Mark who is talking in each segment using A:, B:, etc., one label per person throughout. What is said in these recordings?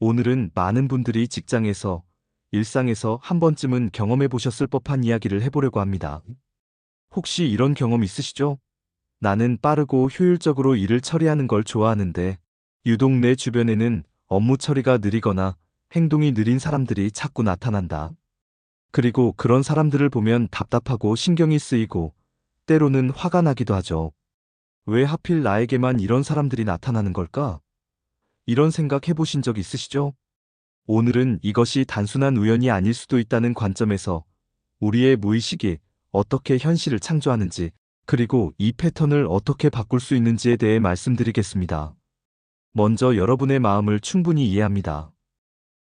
A: 오늘은 많은 분들이 직장에서, 일상에서 한 번쯤은 경험해 보셨을 법한 이야기를 해보려고 합니다. 혹시 이런 경험 있으시죠? 나는 빠르고 효율적으로 일을 처리하는 걸 좋아하는데, 유독 내 주변에는 업무 처리가 느리거나 행동이 느린 사람들이 자꾸 나타난다. 그리고 그런 사람들을 보면 답답하고 신경이 쓰이고, 때로는 화가 나기도 하죠. 왜 하필 나에게만 이런 사람들이 나타나는 걸까? 이런 생각 해보신 적 있으시죠? 오늘은 이것이 단순한 우연이 아닐 수도 있다는 관점에서 우리의 무의식이 어떻게 현실을 창조하는지, 그리고 이 패턴을 어떻게 바꿀 수 있는지에 대해 말씀드리겠습니다. 먼저 여러분의 마음을 충분히 이해합니다.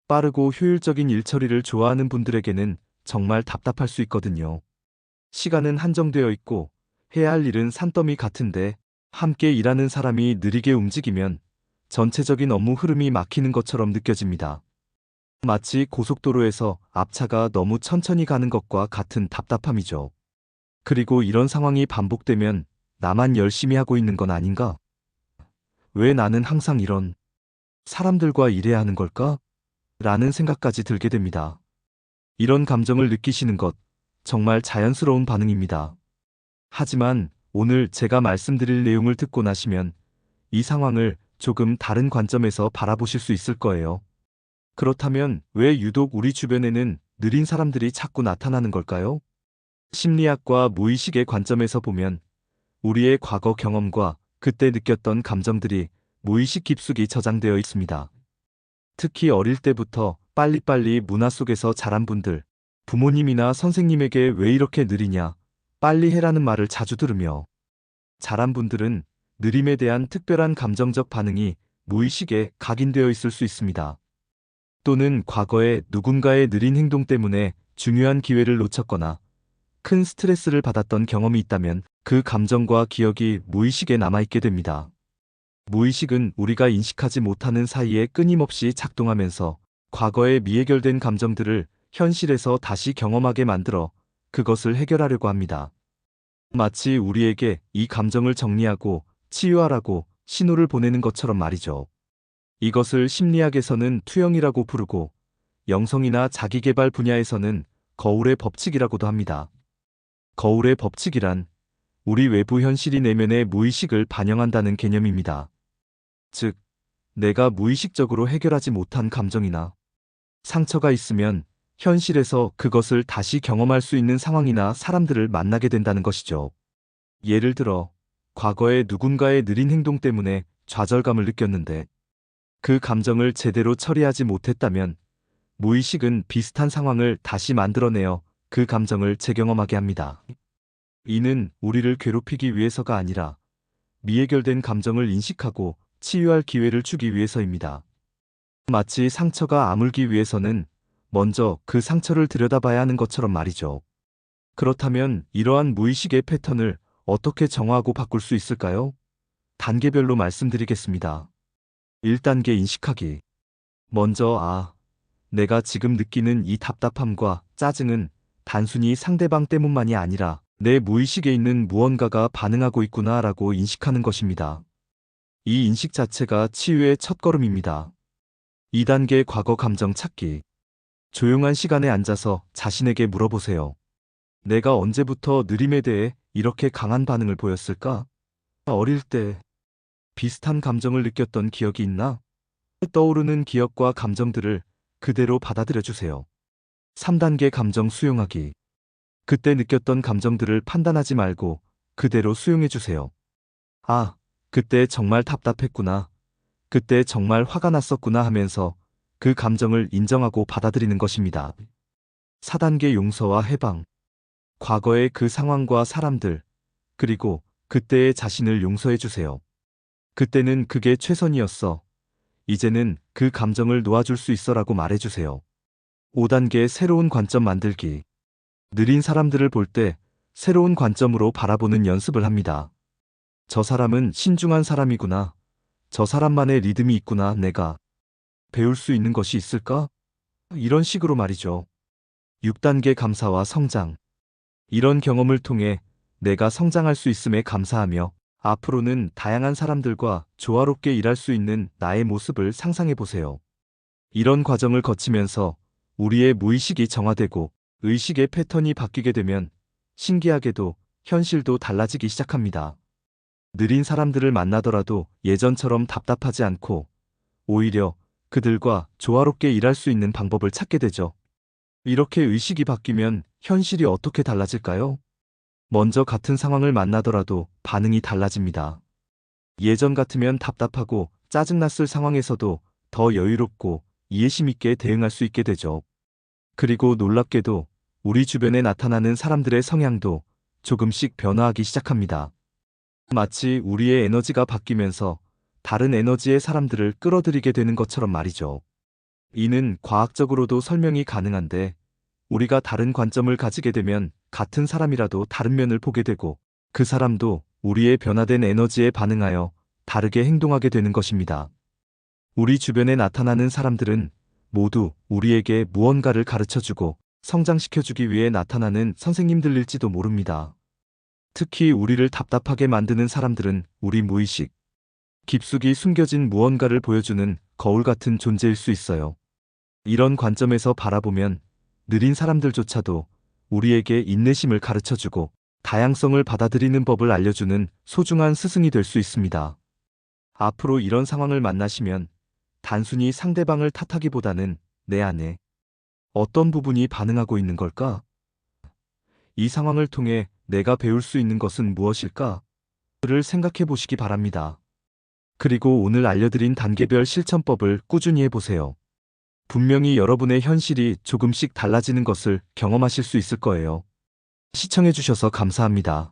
A: 빠르고 효율적인 일 처리를 좋아하는 분들에게는 정말 답답할 수 있거든요. 시간은 한정되어 있고 해야 할 일은 산더미 같은데, 함께 일하는 사람이 느리게 움직이면 전체적인 업무 흐름이 막히는 것처럼 느껴집니다. 마치 고속도로에서 앞차가 너무 천천히 가는 것과 같은 답답함이죠. 그리고 이런 상황이 반복되면 나만 열심히 하고 있는 건 아닌가? 왜 나는 항상 이런 사람들과 일해야 하는 걸까? 라는 생각까지 들게 됩니다. 이런 감정을 느끼시는 것 정말 자연스러운 반응입니다. 하지만 오늘 제가 말씀드릴 내용을 듣고 나시면 이 상황을 조금 다른 관점에서 바라보실 수 있을 거예요. 그렇다면 왜 유독 우리 주변에는 느린 사람들이 자꾸 나타나는 걸까요? 심리학과 무의식의 관점에서 보면 우리의 과거 경험과 그때 느꼈던 감정들이 무의식 깊숙이 저장되어 있습니다. 특히 어릴 때부터 빨리빨리 문화 속에서 자란 분들, 부모님이나 선생님에게 왜 이렇게 느리냐, 빨리 해라는 말을 자주 들으며 자란 분들은 느림에 대한 특별한 감정적 반응이 무의식에 각인되어 있을 수 있습니다. 또는 과거에 누군가의 느린 행동 때문에 중요한 기회를 놓쳤거나 큰 스트레스를 받았던 경험이 있다면 그 감정과 기억이 무의식에 남아있게 됩니다. 무의식은 우리가 인식하지 못하는 사이에 끊임없이 작동하면서 과거의 미해결된 감정들을 현실에서 다시 경험하게 만들어 그것을 해결하려고 합니다. 마치 우리에게 이 감정을 정리하고 치유하라고 신호를 보내는 것처럼 말이죠. 이것을 심리학에서는 투영이라고 부르고, 영성이나 자기계발 분야에서는 거울의 법칙이라고도 합니다. 거울의 법칙이란 우리 외부 현실이 내면의 무의식을 반영한다는 개념입니다. 즉, 내가 무의식적으로 해결하지 못한 감정이나 상처가 있으면 현실에서 그것을 다시 경험할 수 있는 상황이나 사람들을 만나게 된다는 것이죠. 예를 들어, 과거에 누군가의 느린 행동 때문에 좌절감을 느꼈는데 그 감정을 제대로 처리하지 못했다면 무의식은 비슷한 상황을 다시 만들어내어 그 감정을 재경험하게 합니다. 이는 우리를 괴롭히기 위해서가 아니라 미해결된 감정을 인식하고 치유할 기회를 주기 위해서입니다. 마치 상처가 아물기 위해서는 먼저 그 상처를 들여다봐야 하는 것처럼 말이죠. 그렇다면 이러한 무의식의 패턴을 어떻게 정화하고 바꿀 수 있을까요? 단계별로 말씀드리겠습니다. 1단계 인식하기. 먼저 내가 지금 느끼는 이 답답함과 짜증은 단순히 상대방 때문만이 아니라 내 무의식에 있는 무언가가 반응하고 있구나라고 인식하는 것입니다. 이 인식 자체가 치유의 첫걸음입니다. 2단계 과거 감정 찾기. 조용한 시간에 앉아서 자신에게 물어보세요. 내가 언제부터 느림에 대해 이렇게 강한 반응을 보였을까? 어릴 때 비슷한 감정을 느꼈던 기억이 있나? 떠오르는 기억과 감정들을 그대로 받아들여 주세요. 3단계 감정 수용하기. 그때 느꼈던 감정들을 판단하지 말고 그대로 수용해 주세요. 그때 정말 답답했구나. 그때 정말 화가 났었구나 하면서 그 감정을 인정하고 받아들이는 것입니다. 4단계 용서와 해방. 과거의 그 상황과 사람들, 그리고 그때의 자신을 용서해 주세요. 그때는 그게 최선이었어. 이제는 그 감정을 놓아줄 수 있어라고 말해주세요. 5단계 새로운 관점 만들기. 느린 사람들을 볼 때 새로운 관점으로 바라보는 연습을 합니다. 저 사람은 신중한 사람이구나. 저 사람만의 리듬이 있구나. 내가 배울 수 있는 것이 있을까? 이런 식으로 말이죠. 6단계 감사와 성장. 이런 경험을 통해 내가 성장할 수 있음에 감사하며 앞으로는 다양한 사람들과 조화롭게 일할 수 있는 나의 모습을 상상해 보세요. 이런 과정을 거치면서 우리의 무의식이 정화되고 의식의 패턴이 바뀌게 되면 신기하게도 현실도 달라지기 시작합니다. 느린 사람들을 만나더라도 예전처럼 답답하지 않고 오히려 그들과 조화롭게 일할 수 있는 방법을 찾게 되죠. 이렇게 의식이 바뀌면 현실이 어떻게 달라질까요? 먼저 같은 상황을 만나더라도 반응이 달라집니다. 예전 같으면 답답하고 짜증났을 상황에서도 더 여유롭고 이해심 있게 대응할 수 있게 되죠. 그리고 놀랍게도 우리 주변에 나타나는 사람들의 성향도 조금씩 변화하기 시작합니다. 마치 우리의 에너지가 바뀌면서 다른 에너지의 사람들을 끌어들이게 되는 것처럼 말이죠. 이는 과학적으로도 설명이 가능한데 우리가 다른 관점을 가지게 되면 같은 사람이라도 다른 면을 보게 되고 그 사람도 우리의 변화된 에너지에 반응하여 다르게 행동하게 되는 것입니다. 우리 주변에 나타나는 사람들은 모두 우리에게 무언가를 가르쳐주고 성장시켜주기 위해 나타나는 선생님들일지도 모릅니다. 특히 우리를 답답하게 만드는 사람들은 우리 무의식, 깊숙이 숨겨진 무언가를 보여주는 거울 같은 존재일 수 있어요. 이런 관점에서 바라보면 느린 사람들조차도 우리에게 인내심을 가르쳐주고 다양성을 받아들이는 법을 알려주는 소중한 스승이 될 수 있습니다. 앞으로 이런 상황을 만나시면 단순히 상대방을 탓하기보다는 내 안에 어떤 부분이 반응하고 있는 걸까? 이 상황을 통해 내가 배울 수 있는 것은 무엇일까? 를 생각해 보시기 바랍니다. 그리고 오늘 알려드린 단계별 실천법을 꾸준히 해보세요. 분명히 여러분의 현실이 조금씩 달라지는 것을 경험하실 수 있을 거예요. 시청해주셔서 감사합니다.